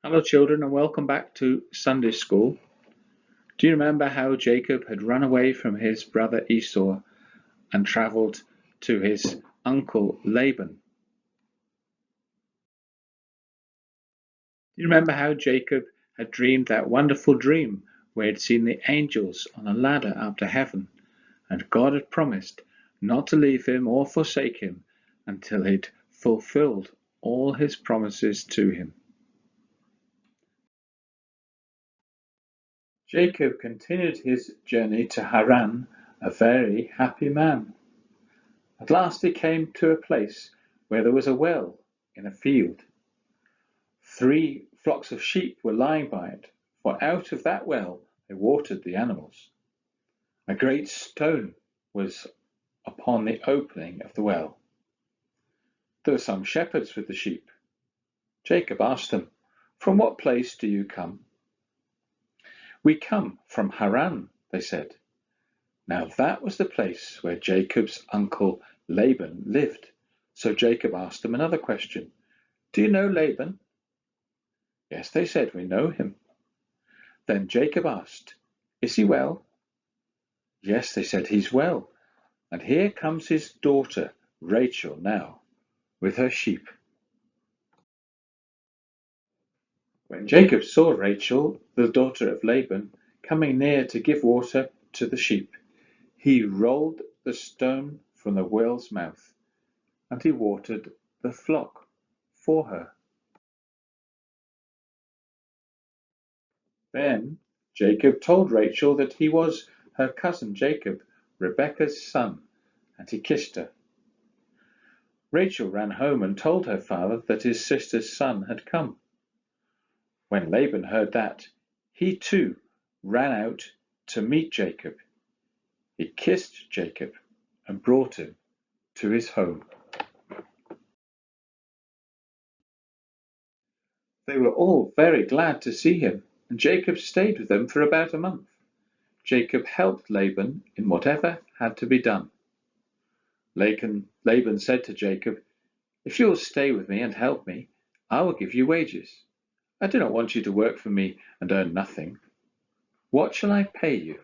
Hello, children, and welcome back to Sunday School. Do you remember how Jacob had run away from his brother Esau and travelled to his uncle Laban? Do you remember how Jacob had dreamed that wonderful dream where he had seen the angels on a ladder up to heaven, and God had promised not to leave him or forsake him until he'd fulfilled all his promises to him? Jacob continued his journey to Haran, a very happy man. At last he came to a place where there was a well in a field. 3 flocks of sheep were lying by it, for out of that well they watered the animals. A great stone was upon the opening of the well. There were some shepherds with the sheep. Jacob asked them, "From what place do you come?" "We come from Haran," they said. Now that was the place where Jacob's uncle Laban lived. So Jacob asked them another question. "Do you know Laban?" "Yes," they said, "we know him." Then Jacob asked, "Is he well?" "Yes," they said, "he's well. And here comes his daughter Rachel now, with her sheep." When Jacob saw Rachel, the daughter of Laban, coming near to give water to the sheep, he rolled the stone from the well's mouth, and he watered the flock for her. Then Jacob told Rachel that he was her cousin Jacob, Rebekah's son, and he kissed her. Rachel ran home and told her father that his sister's son had come. When Laban heard that, he too ran out to meet Jacob. He kissed Jacob and brought him to his home. They were all very glad to see him, and Jacob stayed with them for about a month. Jacob helped Laban in whatever had to be done. Laban said to Jacob, "If you will stay with me and help me, I will give you wages. I do not want you to work for me and earn nothing. What shall I pay you?"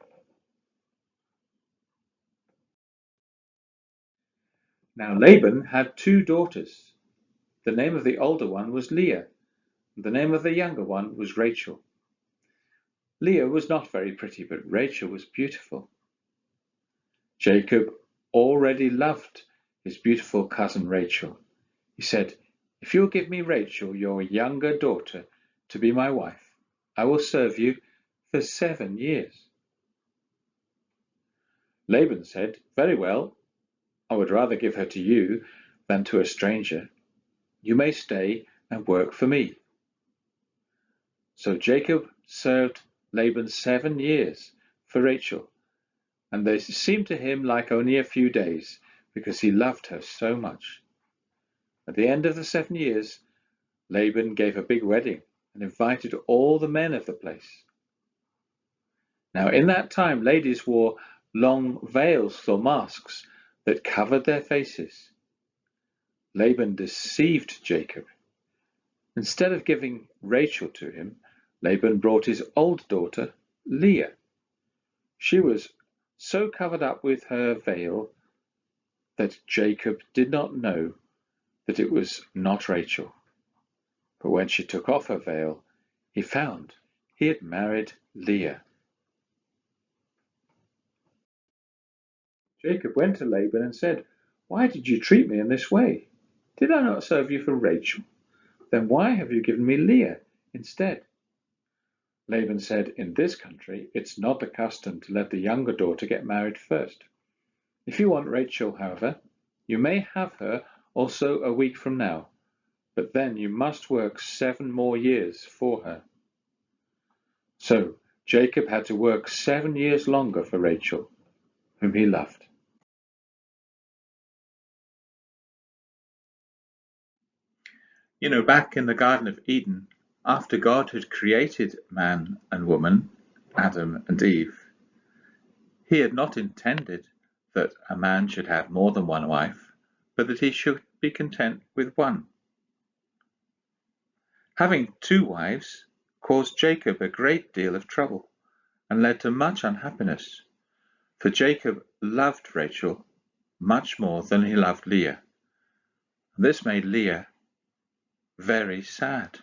Now Laban had 2 daughters. The name of the older one was Leah, and the name of the younger one was Rachel. Leah was not very pretty, but Rachel was beautiful. Jacob already loved his beautiful cousin Rachel. He said, "If you will give me Rachel, your younger daughter, to be my wife, I will serve you for 7 years." Laban said, "Very well, I would rather give her to you than to a stranger. You may stay and work for me." So Jacob served Laban 7 years for Rachel, and they seemed to him like only a few days because he loved her so much. At the end of the 7 years, Laban gave a big wedding and invited all the men of the place. Now in that time, ladies wore long veils or masks that covered their faces. Laban deceived Jacob. Instead of giving Rachel to him, Laban brought his old daughter, Leah. She was so covered up with her veil that Jacob did not know that it was not Rachel. But when she took off her veil, he found he had married Leah. Jacob went to Laban and said, "Why did you treat me in this way? Did I not serve you for Rachel? Then why have you given me Leah instead?" Laban said, "In this country, it's not the custom to let the younger daughter get married first. If you want Rachel, however, you may have her also a week from now, but then you must work 7 more years for her." So Jacob had to work 7 years longer for Rachel, whom he loved. You know, back in the Garden of Eden, after God had created man and woman, Adam and Eve, he had not intended that a man should have more than one wife, but that he should be content with one. Having two wives caused Jacob a great deal of trouble and led to much unhappiness, for Jacob loved Rachel much more than he loved Leah. This made Leah very sad.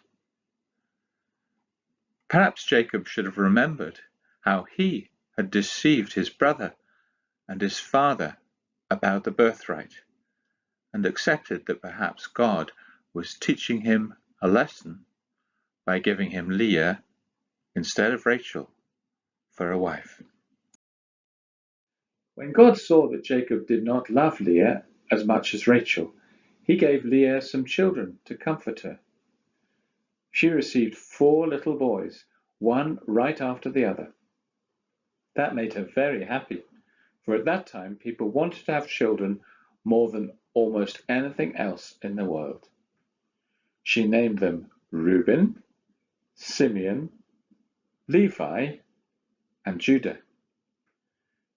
Perhaps Jacob should have remembered how he had deceived his brother and his father about the birthright, and accepted that perhaps God was teaching him a lesson by giving him Leah instead of Rachel for a wife. When God saw that Jacob did not love Leah as much as Rachel, he gave Leah some children to comfort her. She received 4 little boys, one right after the other. That made her very happy, for at that time people wanted to have children more than almost anything else in the world. She named them Reuben, Simeon, Levi, and Judah.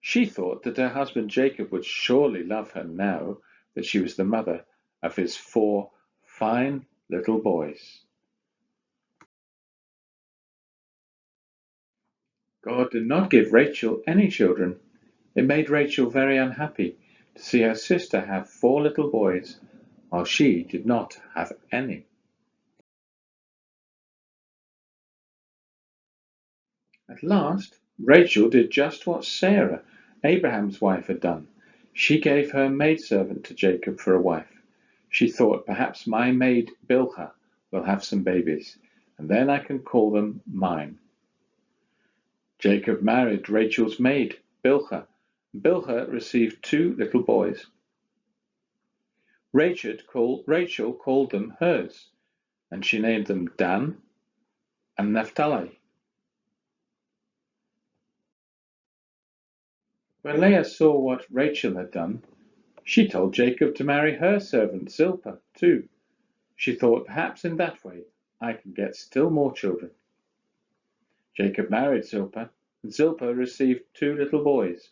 She thought that her husband Jacob would surely love her now that she was the mother of his 4 fine little boys. God did not give Rachel any children. It made Rachel very unhappy to see her sister have 4 little boys, while she did not have any. At last, Rachel did just what Sarah, Abraham's wife, had done. She gave her maidservant to Jacob for a wife. She thought, perhaps my maid Bilhah will have some babies, and then I can call them mine. Jacob married Rachel's maid, Bilhah. Bilhah received 2 little boys. Rachel called them hers, and she named them Dan and Naphtali. When Leah saw what Rachel had done, she told Jacob to marry her servant Zilpah too. She thought, perhaps in that way I can get still more children. Jacob married Zilpah, and Zilpah received 2 little boys.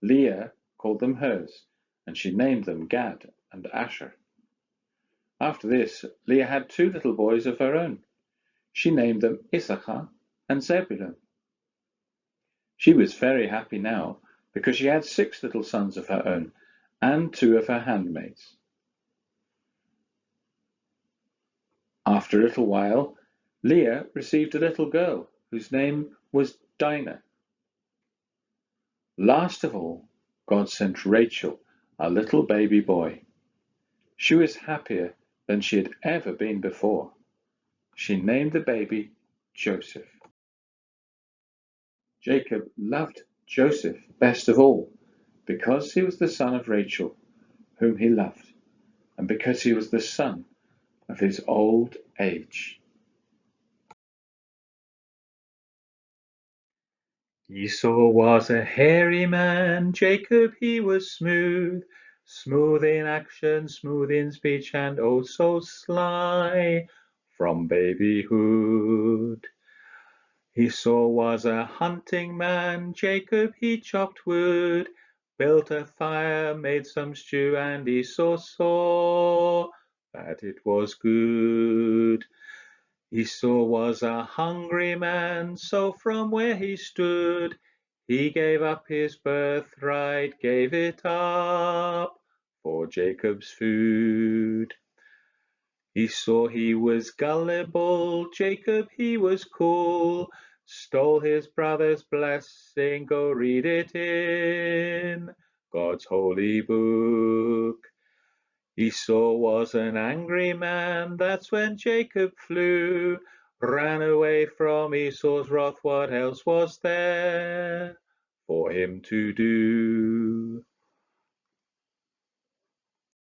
Leah called them hers, and she named them Gad and Asher. After this, Leah had 2 little boys of her own. She named them Issachar and Zebulun. She was very happy now, because she had 6 little sons of her own, and 2 of her handmaids. After a little while, Leah received a little girl, whose name was Dinah. Last of all, God sent Rachel a little baby boy. She was happier than she had ever been before. She named the baby Joseph. Jacob loved Joseph best of all, because he was the son of Rachel, whom he loved, and because he was the son of his old age. Esau was a hairy man, Jacob he was smooth, smooth in action, smooth in speech, and oh so sly from babyhood. Esau was a hunting man, Jacob he chopped wood, built a fire, made some stew, and Esau saw that it was good. Esau was a hungry man, so from where he stood, he gave up his birthright, gave it up for Jacob's food. Esau he was gullible, Jacob he was cool, stole his brother's blessing, go read it in God's holy book. Esau was an angry man, that's when Jacob flew, ran away from Esau's wrath, what else was there for him to do?